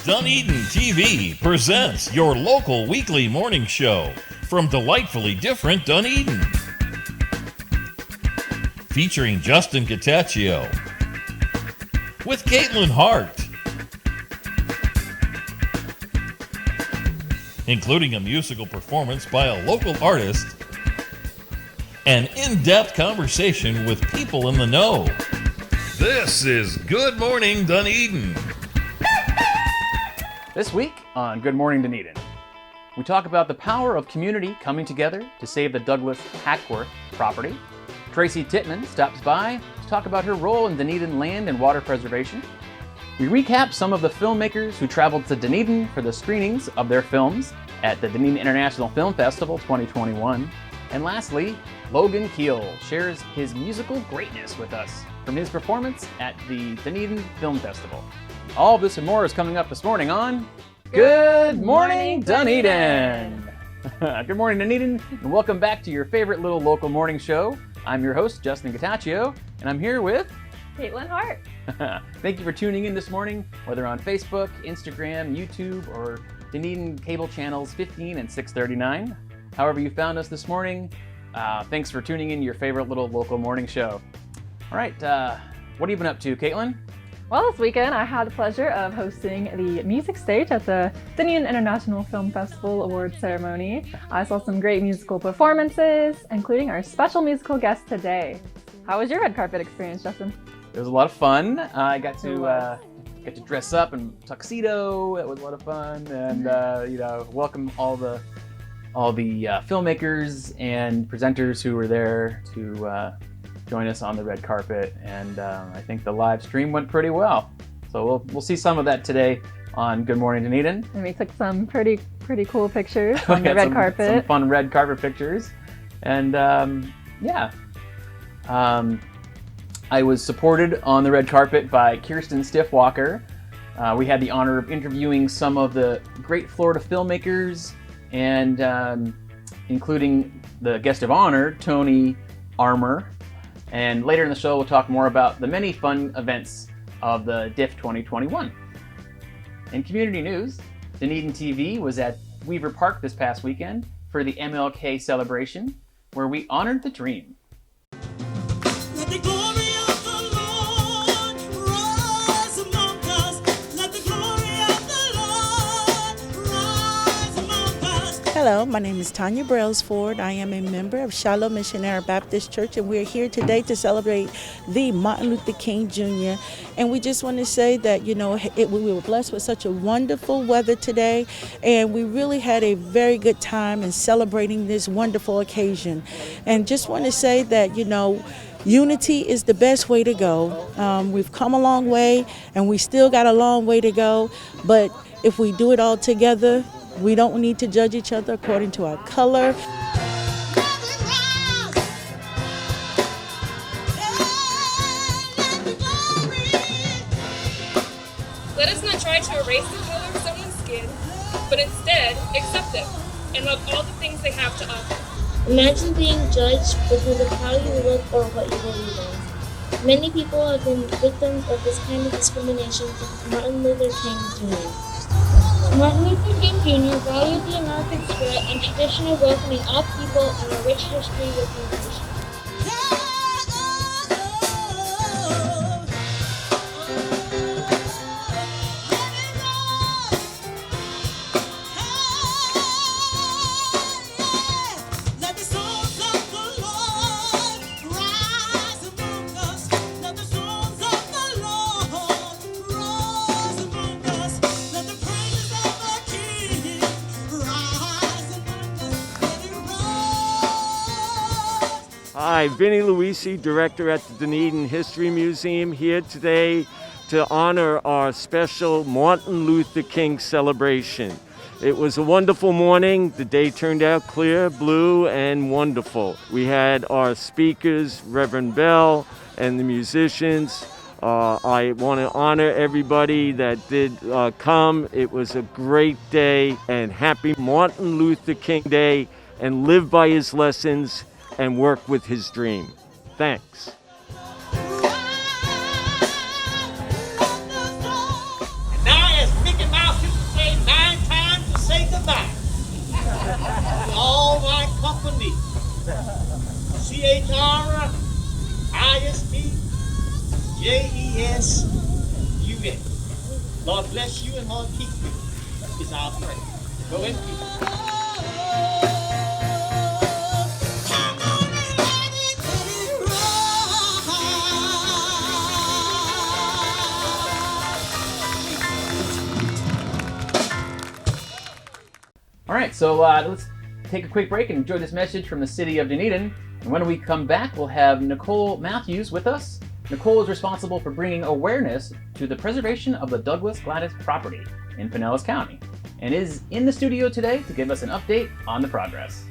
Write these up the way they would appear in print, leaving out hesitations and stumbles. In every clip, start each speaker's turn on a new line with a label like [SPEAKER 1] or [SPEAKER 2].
[SPEAKER 1] Dunedin TV presents your local weekly morning show from delightfully different Dunedin. Featuring Justin Gattaccio with Caitlin Hart. Including a musical performance by a local artist, an in-depth conversation with people in the know. This is Good Morning Dunedin.
[SPEAKER 2] This week on Good Morning Dunedin, we talk about the power of community coming together to save the Douglas Hackworth property. Tracy Tittman stops by to talk about her role in Dunedin land and water preservation. We recap some of the filmmakers who traveled to Dunedin for the screenings of their films at the Dunedin International Film Festival 2021. And lastly, Logan Keel shares his musical greatness with us from his performance at the Dunedin Film Festival. All of this and more is coming up this morning on Good Morning Dunedin! Good morning, Dunedin, and welcome back to your favorite little local morning show. I'm your host, Justin Gattaccio, and I'm here with
[SPEAKER 3] Caitlin Hart.
[SPEAKER 2] Thank you for tuning in this morning, whether on Facebook, Instagram, YouTube, or Dunedin cable channels 15 and 639. However you found us this morning, thanks for tuning in to your favorite little local morning show. All right, what have you been up to, Caitlin?
[SPEAKER 3] Well, this weekend I had the pleasure of hosting the music stage at the Dunedin International Film Festival Awards ceremony. I saw some great musical performances, including our special musical guest today. How was your red carpet experience, Justin?
[SPEAKER 2] It was a lot of fun. I got to dress up in tuxedo. It was a lot of fun, and welcome all the filmmakers and presenters who were there to join us on the red carpet, and I think the live stream went pretty well. So we'll see some of that today on Good Morning Dunedin.
[SPEAKER 3] And we took some pretty cool pictures on the red carpet.
[SPEAKER 2] Some fun red carpet pictures, and I was supported on the red carpet by Kirsten Stiffwalker. We had the honor of interviewing some of the great Florida filmmakers, and including the guest of honor, Tony Armour. And later in the show, we'll talk more about the many fun events of the DIF 2021. In community news, Dunedin TV was at Weaver Park this past weekend for the MLK Celebration, where we honored the dream.
[SPEAKER 4] Let the glory of the Lord rise among us. Let the glory of the Lord rise among us.
[SPEAKER 5] Hello, my name is Tanya Brailsford. I am a member of Shiloh Missionary Baptist Church, and we're here today to celebrate the Martin Luther King Jr. And we just want to say that, we were blessed with such a wonderful weather today, and we really had a very good time in celebrating this wonderful occasion. And just want to say that, unity is the best way to go. We've come a long way, and we still got a long way to go, but if we do it all together, we don't need to judge each other according to our color.
[SPEAKER 6] Let us not try to erase the color of someone's skin, but instead accept them and love all the things they have to offer.
[SPEAKER 7] Imagine being judged because of how you look or what you believe in. Many people have been victims of this kind of discrimination since Martin Luther King Jr. Martin Luther King Jr. valued the American spirit and tradition of welcoming all people and a rich history with nation.
[SPEAKER 8] Hi, Vinnie Luisi, director at the Dunedin History Museum, here today to honor our special Martin Luther King celebration. It was a wonderful morning. The day turned out clear, blue, and wonderful. We had our speakers, Reverend Bell, and the musicians. I want to honor everybody that did come. It was a great day, and happy Martin Luther King Day, and live by his lessons and work with his dream. Thanks.
[SPEAKER 4] Now as Mickey Mouse back to all my company. CHRISTJESUN. Lord bless you and Lord keep you is our prayer. Go in peace.
[SPEAKER 2] All right, so let's take a quick break and enjoy this message from the city of Dunedin. And when we come back, we'll have Nicole Matthews with us. Nicole is responsible for bringing awareness to the preservation of the Douglas Gladys property in Pinellas County and is in the studio today to give us an update on the progress.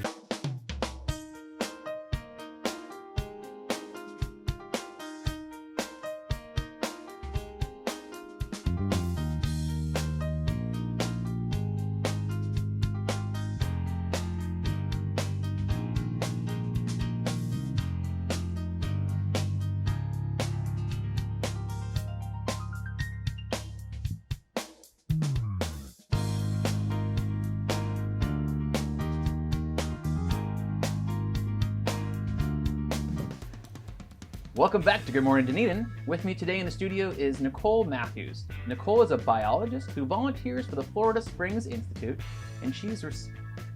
[SPEAKER 2] Welcome back to Good Morning Dunedin. With me today in the studio is Nicole Matthews. Nicole is a biologist who volunteers for the Florida Springs Institute, and she's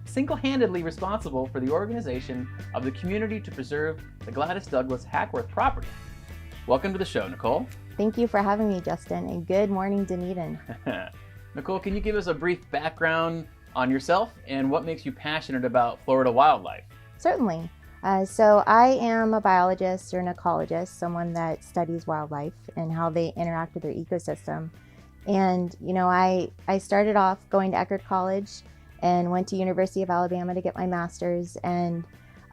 [SPEAKER 2] single-handedly responsible for the organization of the community to preserve the Gladys Douglas Hackworth property. Welcome to the show, Nicole.
[SPEAKER 9] Thank you for having me, Justin, and good morning, Dunedin.
[SPEAKER 2] Nicole, can you give us a brief background on yourself and what makes you passionate about Florida wildlife?
[SPEAKER 9] Certainly. So I am a biologist or an ecologist, someone that studies wildlife and how they interact with their ecosystem. And, you know, I started off going to Eckerd College and went to University of Alabama to get my master's. And,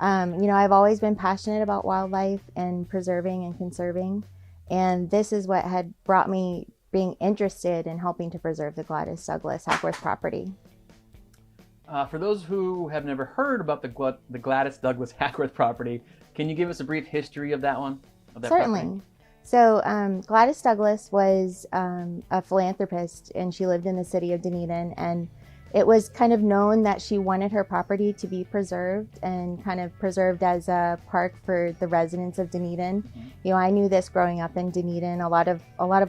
[SPEAKER 9] you know, I've always been passionate about wildlife and preserving and conserving. And this is what had brought me being interested in helping to preserve the Gladys Douglas Hackworth property.
[SPEAKER 2] For those who have never heard about the Gladys Douglas Hackworth property, can you give us a brief history of that one?
[SPEAKER 9] Certainly.
[SPEAKER 2] Property?
[SPEAKER 9] So Gladys Douglas was a philanthropist, and she lived in the city of Dunedin, and it was kind of known that she wanted her property to be preserved and kind of preserved as a park for the residents of Dunedin. Mm-hmm. You know, I knew this growing up in Dunedin. A lot of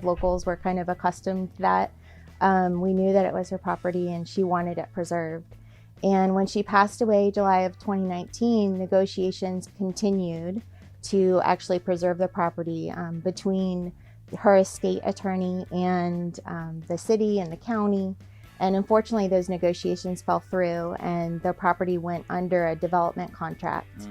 [SPEAKER 9] locals were kind of accustomed to that. We knew that it was her property, and she wanted it preserved. And when she passed away, July of 2019, negotiations continued to actually preserve the property between her estate attorney and the city and the county. And unfortunately, those negotiations fell through and the property went under a development contract.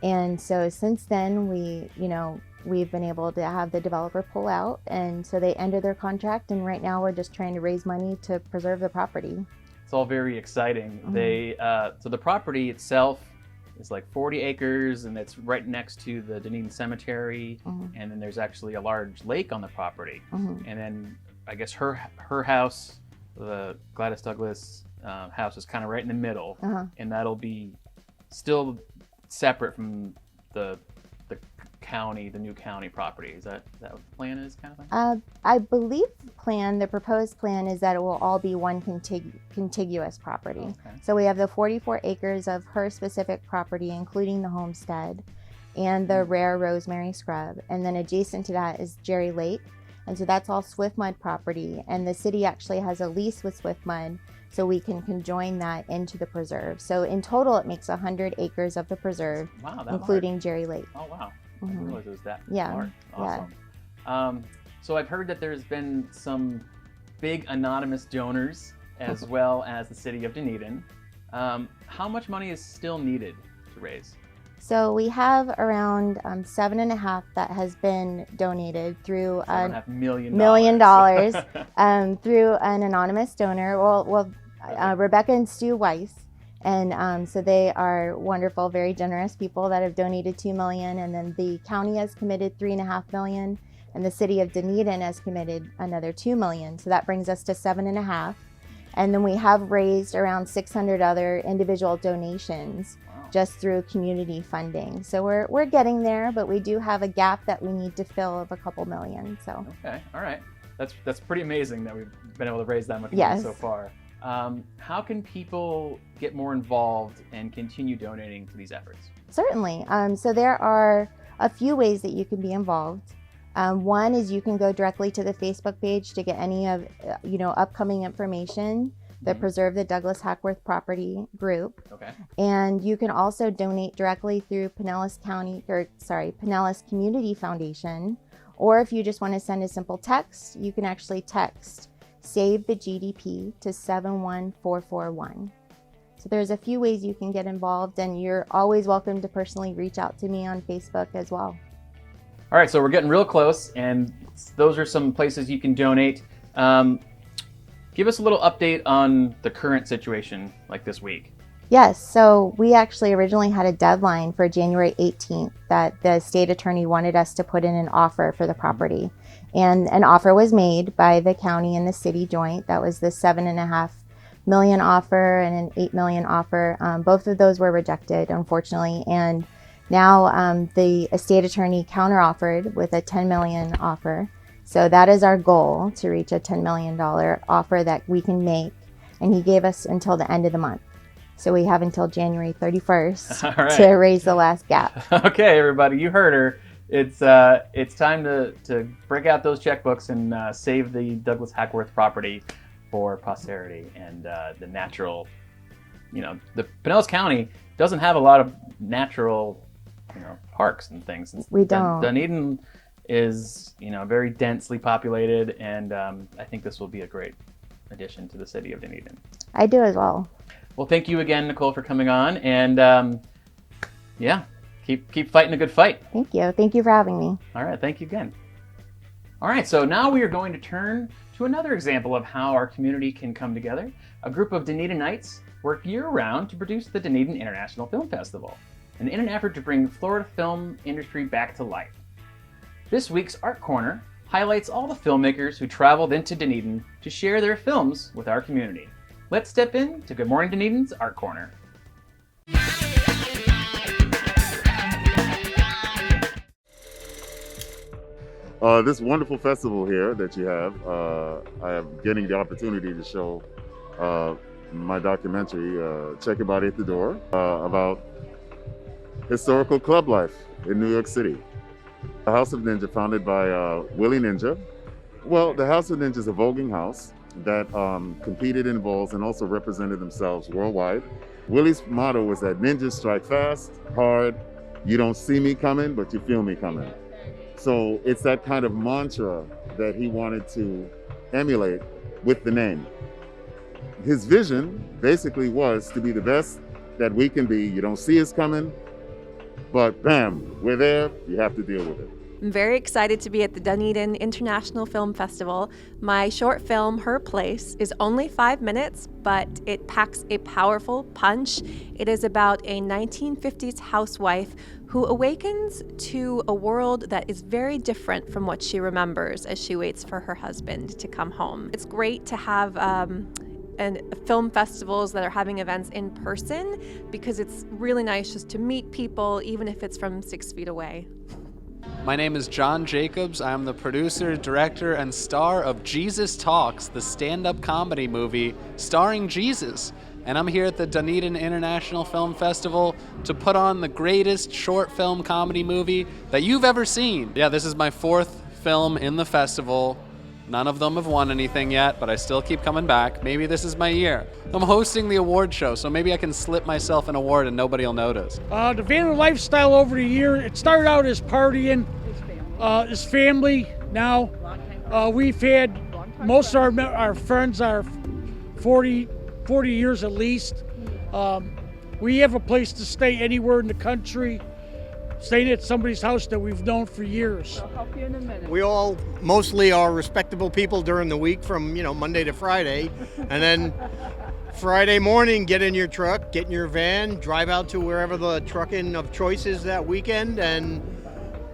[SPEAKER 9] And so since then, we've been able to have the developer pull out. And so they ended their contract. And right now we're just trying to raise money to preserve the property.
[SPEAKER 2] It's all very exciting.
[SPEAKER 9] Mm-hmm.
[SPEAKER 2] So the property itself is like 40 acres, and it's right next to the Dunedin Cemetery.
[SPEAKER 9] Mm-hmm.
[SPEAKER 2] And then there's actually a large lake on the property.
[SPEAKER 9] Mm-hmm.
[SPEAKER 2] And then I guess her house, the Gladys Douglas house, is kind of right in the middle, and that'll be still separate from the county, the new county property. Is that what the plan is, kind of thing?
[SPEAKER 9] I believe the proposed plan is that it will all be one contiguous property.
[SPEAKER 2] Okay.
[SPEAKER 9] So we have the 44 acres of her specific property, including the homestead and the rare rosemary scrub. And then adjacent to that is Jerry Lake. And so that's all Swiftmud property. And the city actually has a lease with Swiftmud, so we can conjoin that into the preserve. So in total, it makes 100 acres of the preserve, including
[SPEAKER 2] large.
[SPEAKER 9] Jerry Lake.
[SPEAKER 2] Oh, wow. I
[SPEAKER 9] Mm-hmm.
[SPEAKER 2] didn't realize it was that
[SPEAKER 9] Yeah.
[SPEAKER 2] large. Awesome. So I've heard that there's been some big anonymous donors as well as the city of Dunedin. How much money is still needed to raise?
[SPEAKER 9] So we have around $7.5 that has been donated through
[SPEAKER 2] $7.5 million.
[SPEAKER 9] Through an anonymous donor. Rebecca and Stu Weiss. And so they are wonderful, very generous people that have donated $2 million, and then the county has committed $3.5 million, and the city of Dunedin has committed another $2 million. So that brings us to $7.5. And then we have raised around 600 other individual donations just through community funding. So we're getting there, but we do have a gap that we need to fill of a couple million. So
[SPEAKER 2] okay, all right, that's pretty amazing that we've been able to raise that much money so far. how can people get more involved and continue donating to these efforts?
[SPEAKER 9] Certainly. So there are a few ways that you can be involved. One is you can go directly to the Facebook page to get any of upcoming information. The Preserve the Douglas Hackworth Property group.
[SPEAKER 2] Okay.
[SPEAKER 9] And you can also donate directly through Pinellas Community Foundation. Or if you just want to send a simple text, you can actually text Save the GDP to 71441. So there's a few ways you can get involved, and you're always welcome to personally reach out to me on Facebook as well.
[SPEAKER 2] All right, so we're getting real close, and those are some places you can donate. Give us a little update on the current situation, like this week.
[SPEAKER 9] Yes, so we actually originally had a deadline for January 18th that the state attorney wanted us to put in an offer for the property. And an offer was made by the county and the city joint. That was the $7.5 million offer and an $8 million offer. Both of those were rejected, unfortunately. And now the estate attorney counteroffered with a $10 million offer. So that is our goal, to reach a $10 million offer that we can make. And he gave us until the end of the month. So we have until January 31st to raise the last gap.
[SPEAKER 2] Okay, everybody, you heard her. It's time to break out those checkbooks and save the Douglas Hackworth property for posterity and the natural, the Pinellas County doesn't have a lot of natural, parks and things.
[SPEAKER 9] We don't.
[SPEAKER 2] Dunedin is, very densely populated, and I think this will be a great addition to the city of Dunedin.
[SPEAKER 9] I do as well.
[SPEAKER 2] Well, thank you again, Nicole, for coming on, and keep fighting a good fight.
[SPEAKER 9] Thank you. Thank you for having me.
[SPEAKER 2] All right, thank you again. All right, so now we are going to turn to another example of how our community can come together. A group of Dunedinites work year-round to produce the Dunedin International Film Festival, in an effort to bring Florida film industry back to life. This week's Art Corner highlights all the filmmakers who traveled into Dunedin to share their films with our community. Let's step in to Good Morning Dunedin's Art Corner.
[SPEAKER 10] This wonderful festival here that you have, I am getting the opportunity to show my documentary, Check Your Body at the Door, about historical club life in New York City. The House of Ninja, founded by Willie Ninja. Well, the House of Ninja is a voguing house that competed in bowls and also represented themselves worldwide. Willie's motto was that ninjas strike fast, hard, you don't see me coming, but you feel me coming. So it's that kind of mantra that he wanted to emulate with the name. His vision basically was to be the best that we can be. You don't see us coming, but bam, we're there, you have to deal with it.
[SPEAKER 11] I'm very excited to be at the Dunedin International Film Festival. My short film, Her Place, is only 5 minutes, but it packs a powerful punch. It is about a 1950s housewife who awakens to a world that is very different from what she remembers as she waits for her husband to come home. It's great to have and film festivals that are having events in person, because it's really nice just to meet people, even if it's from 6 feet away.
[SPEAKER 12] My name is John Jacobs. I'm the producer, director, and star of Jesus Talks, the stand-up comedy movie starring Jesus. And I'm here at the Dunedin International Film Festival to put on the greatest short film comedy movie that you've ever seen. Yeah, this is my 4th film in the festival. None of them have won anything yet, but I still keep coming back. Maybe this is my year. I'm hosting the award show, so maybe I can slip myself an award and nobody will notice.
[SPEAKER 13] The van lifestyle over the year, it started out as partying, as family. Now we've had most of our friends are 40 years at least. We have a place to stay anywhere in the country, staying at somebody's house that we've known for years.
[SPEAKER 14] I'll help you in a minute. We all mostly are respectable people during the week from, Monday to Friday. And then Friday morning, get in your truck, get in your van, drive out to wherever the trucking of choice is that weekend. And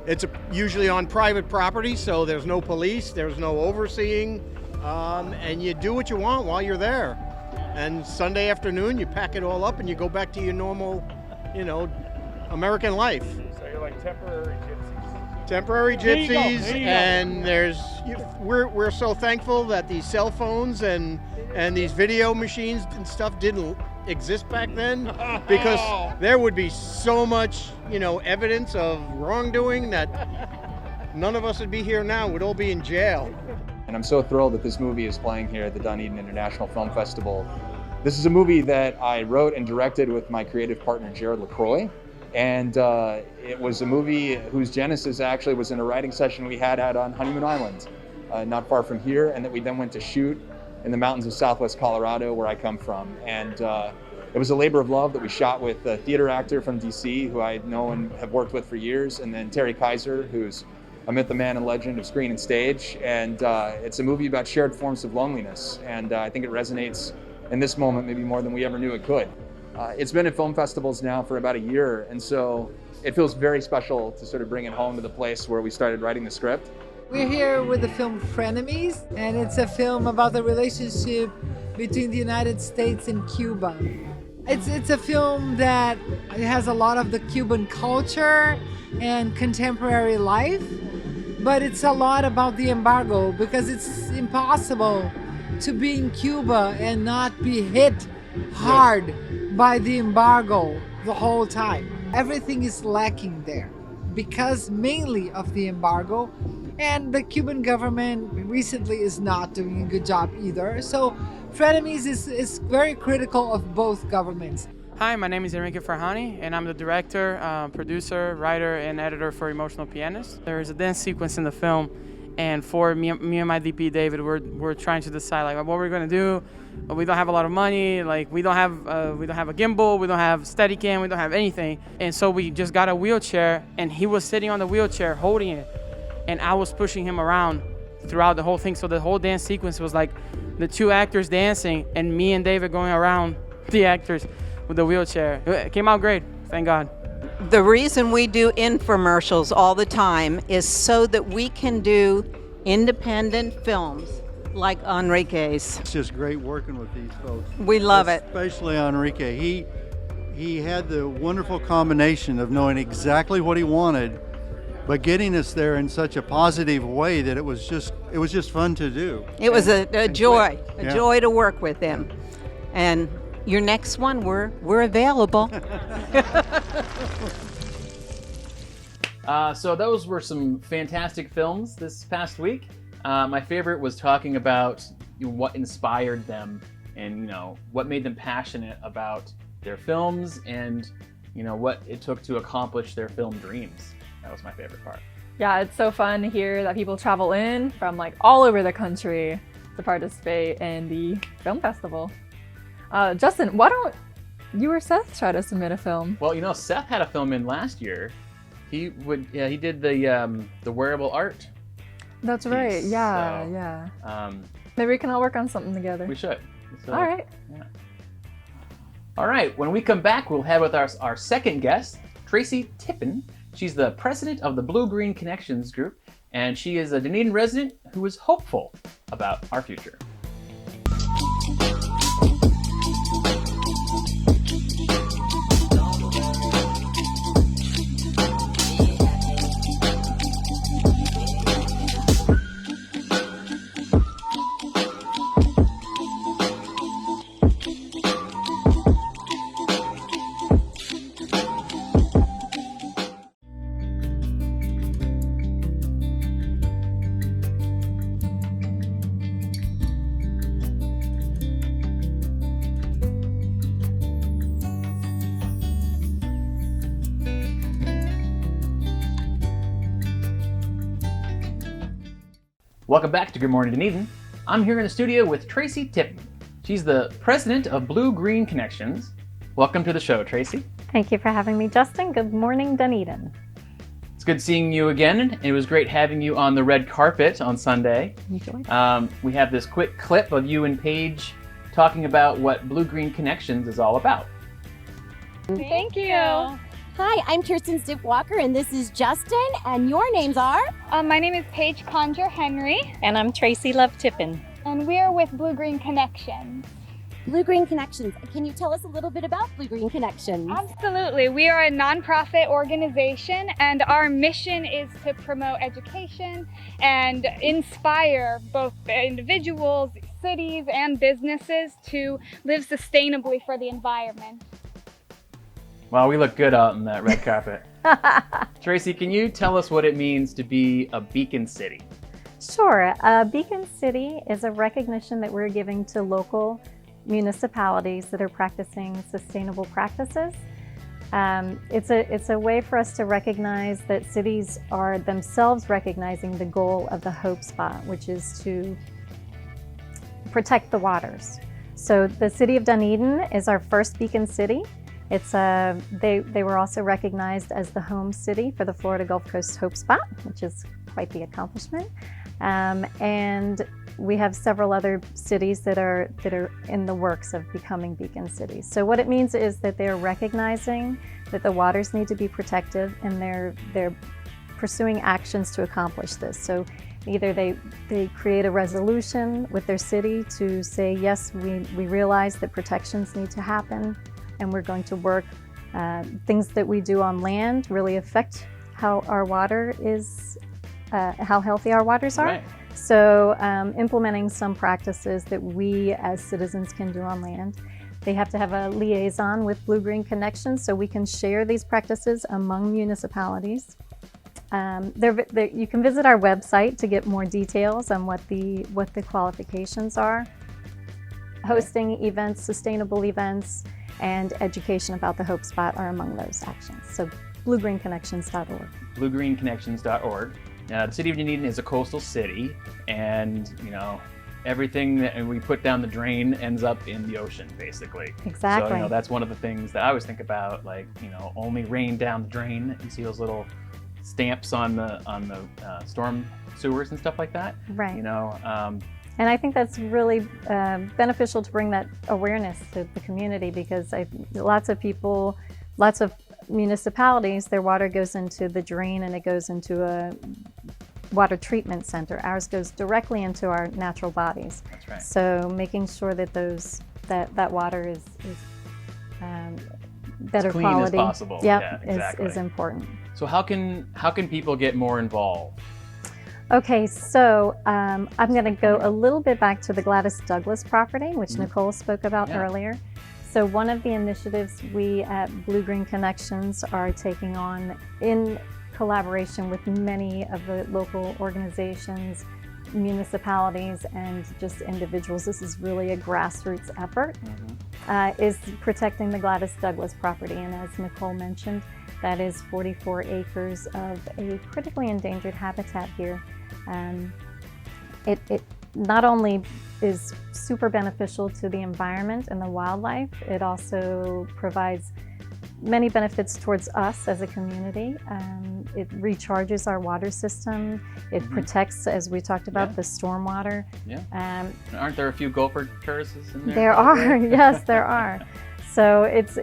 [SPEAKER 14] it's usually on private property, so there's no police, there's no overseeing. And you do what you want while you're there. And Sunday afternoon, you pack it all up and you go back to your normal, American life.
[SPEAKER 2] So you're like temporary gypsies.
[SPEAKER 14] Temporary
[SPEAKER 13] There you go,
[SPEAKER 14] gypsies,
[SPEAKER 13] there you go.
[SPEAKER 14] and we're so thankful that these cell phones and these video machines and stuff didn't exist back then, because there would be so much, evidence of wrongdoing that none of us would be here now. We'd all be in jail.
[SPEAKER 15] And I'm so thrilled that this movie is playing here at the Dunedin International Film Festival. This is a movie that I wrote and directed with my creative partner, Jared LaCroix. And it was a movie whose genesis actually was in a writing session we had out on Honeymoon Island, not far from here, and that we then went to shoot in the mountains of Southwest Colorado, where I come from. And it was a labor of love that we shot with a theater actor from DC who I know and have worked with for years, and then Terry Kaiser, who's a myth, a man, and legend of screen and stage. And it's a movie about shared forms of loneliness, and I think it resonates in this moment maybe more than we ever knew it could. It's been at film festivals now for about a year, and so it feels very special to sort of bring it home to the place where we started writing the script.
[SPEAKER 16] We're here with the film Frenemies, and it's a film about the relationship between the United States and Cuba. It's a film that has a lot of the Cuban culture and contemporary life, but it's a lot about the embargo, because it's impossible to be in Cuba and not be hit hard by the embargo the whole time. Everything is lacking there because mainly of the embargo, and the Cuban government recently is not doing a good job either. So Frenemies is very critical of both governments.
[SPEAKER 17] Hi, my name is Enrique Farhani, and I'm the director, producer, writer, and editor for Emotional Pianist. There is a dance sequence in the film, and for me and my DP David, we're trying to decide like what we're gonna do. We don't have a lot of money, like we don't have a gimbal, we don't have Steadicam, we don't have anything, and so we just got a wheelchair, and he was sitting on the wheelchair holding it, and I was pushing him around throughout the whole thing. So the whole dance sequence was like the two actors dancing and me and David going around the actors with the wheelchair. It came out great, thank God.
[SPEAKER 18] The reason we do infomercials all the time is so that we can do independent films like Enrique's.
[SPEAKER 19] It's just great working with these folks.
[SPEAKER 18] We love it.
[SPEAKER 19] Especially Enrique. He had the wonderful combination of knowing exactly what he wanted, but getting us there in such a positive way that it was just fun to do.
[SPEAKER 18] It was a joy,
[SPEAKER 19] Yeah.
[SPEAKER 18] joy to work with him. And your next one, we're available.
[SPEAKER 2] So those were some fantastic films this past week. My favorite was talking about what inspired them and what made them passionate about their films and what it took to accomplish their film dreams. That was my favorite part.
[SPEAKER 3] Yeah, it's so fun to hear that people travel in from like all over the country to participate in the film festival. Justin, why don't you or Seth try to submit a film?
[SPEAKER 2] Well, Seth had a film in last year. He did the wearable art.
[SPEAKER 3] That's
[SPEAKER 2] piece,
[SPEAKER 3] right. Yeah,
[SPEAKER 2] so,
[SPEAKER 3] yeah. Maybe we can all work on something together.
[SPEAKER 2] We should. So,
[SPEAKER 3] all right.
[SPEAKER 2] Yeah. All right. When we come back, we'll have with our second guest, Tracy Tippin. She's the president of the Blue Green Connections group, and she is a Dunedin resident who is hopeful about our future. Welcome back to Good Morning Dunedin. I'm here in the studio with Tracy Tippin. She's the president of Blue Green Connections. Welcome to the show, Tracy.
[SPEAKER 20] Thank you for having me, Justin. Good morning, Dunedin.
[SPEAKER 2] It's good seeing you again. It was great having you on the red carpet on Sunday.
[SPEAKER 20] Enjoy.
[SPEAKER 2] We have this quick clip of you and Paige talking about what Blue Green Connections is all about.
[SPEAKER 21] Thank you. Hi, I'm Kirsten Stiff Walker, and this is Justin, and your names are?
[SPEAKER 22] My name is Paige Conjure Henry.
[SPEAKER 20] And I'm Tracy Love Tippin.
[SPEAKER 22] And we are with Blue Green Connections.
[SPEAKER 21] Blue Green Connections. Can you tell us a little bit about Blue Green Connections?
[SPEAKER 1] Absolutely. We are a nonprofit organization, and our mission is to promote education and inspire both individuals, cities, and businesses to live sustainably for the environment.
[SPEAKER 2] Wow, we look good out in that red carpet. Tracy, can you tell us what it means to be a beacon city?
[SPEAKER 20] Sure. Beacon City is a recognition that we're giving to local municipalities that are practicing sustainable practices. It's a way for us to recognize that cities are themselves recognizing the goal of the Hope Spot, which is to protect the waters. So the city of Dunedin is our first beacon city. They were also recognized as the home city for the Florida Gulf Coast Hope Spot, which is quite the accomplishment. And we have several other cities that are in the works of becoming beacon cities. So what it means is that they're recognizing that the waters need to be protected, and they're pursuing actions to accomplish this. So either they create a resolution with their city to say, yes, we realize that protections need to happen, and we're going to work. Things that we do on land really affect how our water is, how healthy our waters are.
[SPEAKER 2] Right.
[SPEAKER 20] So implementing some practices that we as citizens can do on land. They have to have a liaison with Blue Green Connections so we can share these practices among municipalities. You can visit our website to get more details on what the qualifications are. Hosting events, sustainable events, and education about the Hope Spot are among those actions. So bluegreenconnections.org.
[SPEAKER 2] bluegreenconnections.org. The city of Dunedin is a coastal city, and everything that we put down the drain ends up in the ocean, basically.
[SPEAKER 20] Exactly.
[SPEAKER 2] So that's one of the things that I always think about, like only rain down the drain. You see those little stamps on the storm sewers and stuff like that.
[SPEAKER 20] Right. And I think that's really beneficial to bring that awareness to the community, because lots of municipalities, their water goes into the drain and it goes into a water treatment center. Ours goes directly into our natural bodies.
[SPEAKER 2] That's right.
[SPEAKER 20] So making sure that that water is better
[SPEAKER 2] as clean
[SPEAKER 20] quality,
[SPEAKER 2] as possible.
[SPEAKER 20] Yep,
[SPEAKER 2] Yeah, exactly.
[SPEAKER 20] is important.
[SPEAKER 2] So how can people get more involved?
[SPEAKER 20] Okay, so I'm going to go a little bit back to the Gladys Douglas property, which Nicole spoke about earlier. So one of the initiatives we at Blue Green Connections are taking on in collaboration with many of the local organizations, municipalities, and just individuals, this is really a grassroots effort, is protecting the Gladys Douglas property. And as Nicole mentioned, that is 44 acres of a critically endangered habitat here. It not only is super beneficial to the environment and the wildlife, it also provides many benefits towards us as a community. It recharges our water system. It protects, as we talked about, the stormwater.
[SPEAKER 2] Yeah. Aren't there a few gopher terraces in there?
[SPEAKER 20] There are, yes, there are. So it's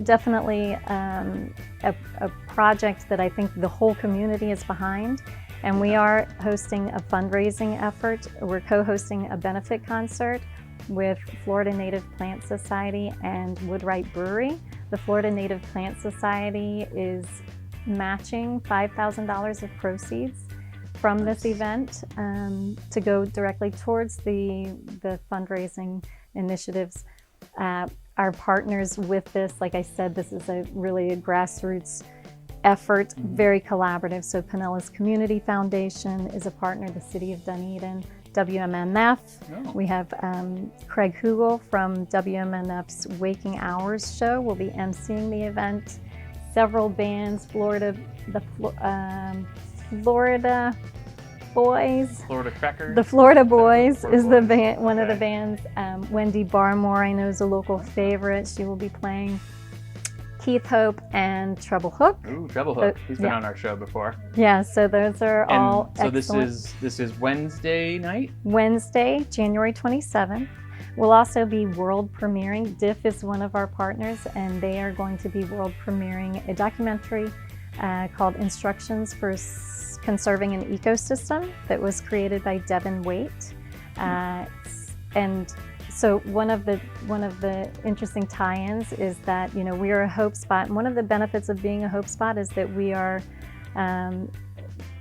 [SPEAKER 20] definitely a project that I think the whole community is behind. And we are hosting a fundraising effort. We're co-hosting a benefit concert with Florida Native Plant Society and Woodwright Brewery. The Florida Native Plant Society is matching $5,000 of proceeds from this event to go directly towards the fundraising initiatives. Our partners with this, like I said, this is really a grassroots effort, very collaborative. So Pinellas Community Foundation is a partner, the City of Dunedin, WMNF. We have Craig Hugel from WMNF's Waking Hours show will be emceeing the event. Several bands, Florida Boys.
[SPEAKER 2] Florida Cracker.
[SPEAKER 20] The Florida Boys is the band, one of the bands. Wendy Barmore, I know, is a local favorite. She will be playing. Keith Hope and Treble Hook.
[SPEAKER 2] Ooh, Treble Hook. He's been on our show before.
[SPEAKER 20] Yeah, so those are all
[SPEAKER 2] so
[SPEAKER 20] excellent.
[SPEAKER 2] this is Wednesday night?
[SPEAKER 20] Wednesday, January 27th. We'll also be world premiering. DIF is one of our partners, and they are going to be world premiering a documentary called Instructions for Conserving an Ecosystem that was created by Devin Waite. And So one of the interesting tie-ins is that, you know, we are a hope spot. And one of the benefits of being a hope spot is that we are,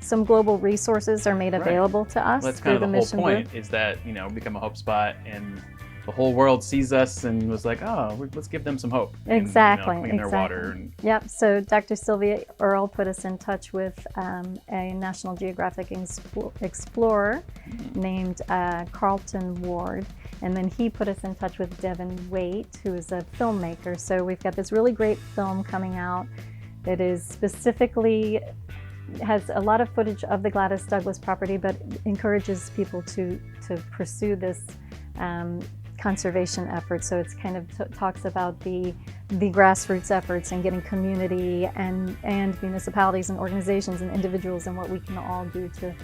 [SPEAKER 20] some global resources are made available to us.
[SPEAKER 2] Well, that's kind of
[SPEAKER 20] through
[SPEAKER 2] the
[SPEAKER 20] the
[SPEAKER 2] whole
[SPEAKER 20] mission
[SPEAKER 2] point,
[SPEAKER 20] group.
[SPEAKER 2] is that, you know, become a hope spot and the whole world sees us and was like, oh, let's give them some hope.
[SPEAKER 20] Exactly.
[SPEAKER 2] And, you know, clean their water. And,
[SPEAKER 20] Yep. So Dr. Sylvia Earle put us in touch with a National Geographic explorer named Carlton Ward. And then he put us in touch with Devin Waite, who is a filmmaker. So we've got this really great film coming out that is specifically, has a lot of footage of the Gladys Douglas property, but encourages people to pursue this conservation effort. So it's kind of talks about the grassroots efforts and getting community and municipalities and organizations and individuals and what we can all do to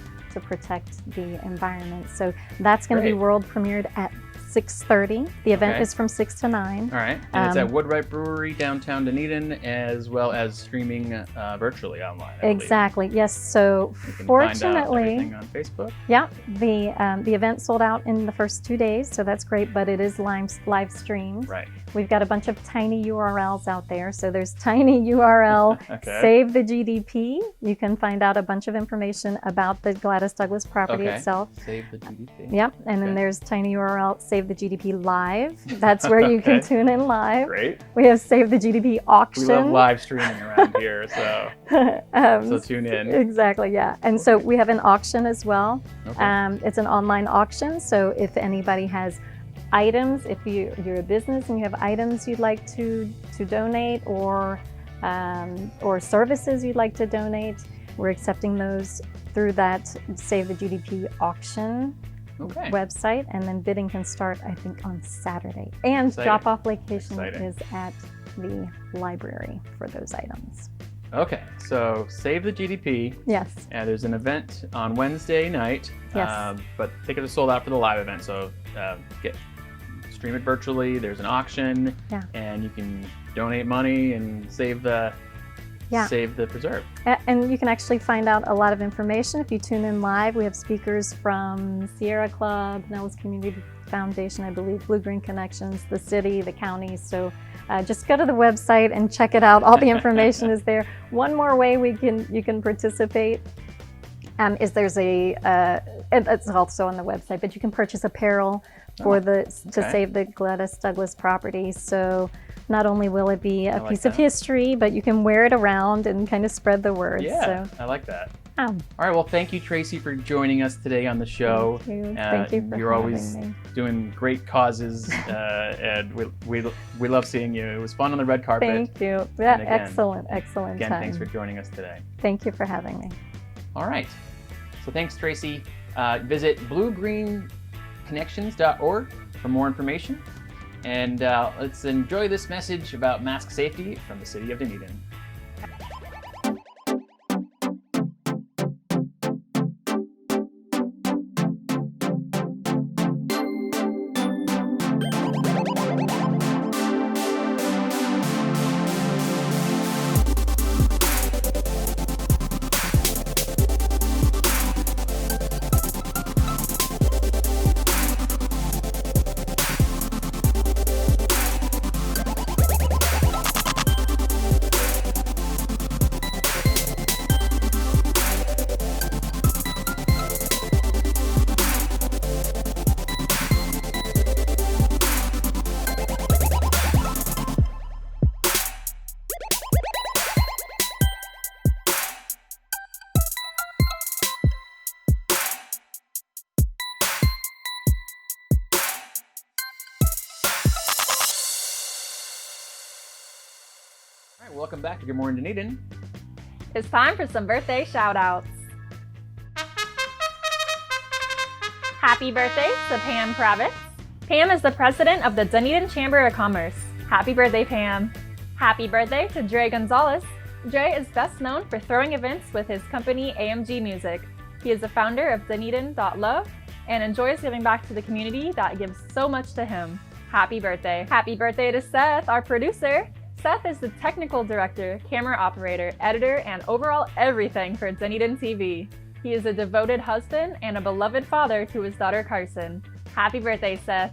[SPEAKER 20] protect the environment. So that's going to be world premiered at 6:30. The event is from 6 to 9.
[SPEAKER 2] All right. And it's at Woodright Brewery, downtown Dunedin, as well as streaming virtually online. I believe.
[SPEAKER 20] Exactly. Yes. So
[SPEAKER 2] You can
[SPEAKER 20] fortunately,
[SPEAKER 2] find out everything on Facebook.
[SPEAKER 20] yeah, the event sold out in the first 2 days, so that's great. But it is live streamed.
[SPEAKER 2] Right.
[SPEAKER 20] We've got a bunch of tiny URLs out there. So there's tiny URL
[SPEAKER 2] Okay.
[SPEAKER 20] Save the GDP. You can find out a bunch of information about the Gladys Douglas property itself.
[SPEAKER 2] Save the GDP.
[SPEAKER 20] Yep. And then there's tiny URL Save the GDP Live. That's where you can tune in live.
[SPEAKER 2] Great.
[SPEAKER 20] We have Save the GDP auction.
[SPEAKER 2] We love live streaming around here, so so tune in.
[SPEAKER 20] Exactly, yeah. And so we have an auction as well.
[SPEAKER 2] Okay.
[SPEAKER 20] It's an online auction, so if anybody has items, if you're a business and you have items you'd like to donate or services you'd like to donate, we're accepting those through that Save the GDP auction website, and then bidding can start, I think, on Saturday. And
[SPEAKER 2] Exciting.
[SPEAKER 20] drop-off location
[SPEAKER 2] Exciting.
[SPEAKER 20] is at the library for those items.
[SPEAKER 2] Okay, so Save the GDP.
[SPEAKER 20] Yes.
[SPEAKER 2] There's an event on Wednesday night.
[SPEAKER 20] Yes.
[SPEAKER 2] But tickets are sold out for the live event, so stream it virtually. There's an auction, and you can donate money and save the preserve.
[SPEAKER 20] And you can actually find out a lot of information if you tune in live. We have speakers from Sierra Club, Nellis Community Foundation, I believe, Blue Green Connections, the city, the county. So just go to the website and check it out. All the information is there. One more way you can participate is there's it's also on the website, but you can purchase apparel for to save the Gladys Douglas property. So not only will it be a piece of history, but you can wear it around and kind of spread the word.
[SPEAKER 2] Yeah,
[SPEAKER 20] So,
[SPEAKER 2] I like that. All right, well, thank you, Tracy, for joining us today on the show.
[SPEAKER 20] Thank you. Thank you for
[SPEAKER 2] You're
[SPEAKER 20] having
[SPEAKER 2] always
[SPEAKER 20] me.
[SPEAKER 2] doing great causes, and we love seeing you. It was fun on the red carpet.
[SPEAKER 20] Thank you. Yeah,
[SPEAKER 2] And again,
[SPEAKER 20] excellent
[SPEAKER 2] Again,
[SPEAKER 20] time.
[SPEAKER 2] thanks for joining us today.
[SPEAKER 20] Thank you for having me.
[SPEAKER 2] All right. So thanks, Tracy. Visit bluegreenconnections.org for more information. And let's enjoy this message about mask safety from the city of Dunedin. All right, welcome back to Good Morning Dunedin.
[SPEAKER 3] It's time for some birthday shout-outs. Happy birthday to Pam Kravitz. Pam is the president of the Dunedin Chamber of Commerce. Happy birthday, Pam. Happy birthday to Dre Gonzalez. Dre is best known for throwing events with his company AMG Music. He is the founder of Dunedin.love and enjoys giving back to the community that gives so much to him. Happy birthday. Happy birthday to Seth, our producer. Seth is the technical director, camera operator, editor, and overall everything for Dunedin TV. He is a devoted husband and a beloved father to his daughter Carson. Happy birthday, Seth.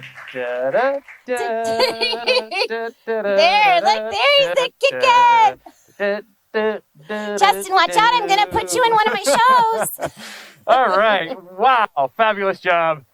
[SPEAKER 21] There, look, there's the Kit Kat. Justin, watch out, I'm gonna put you in one of my shows.
[SPEAKER 6] All right. Wow. Fabulous job.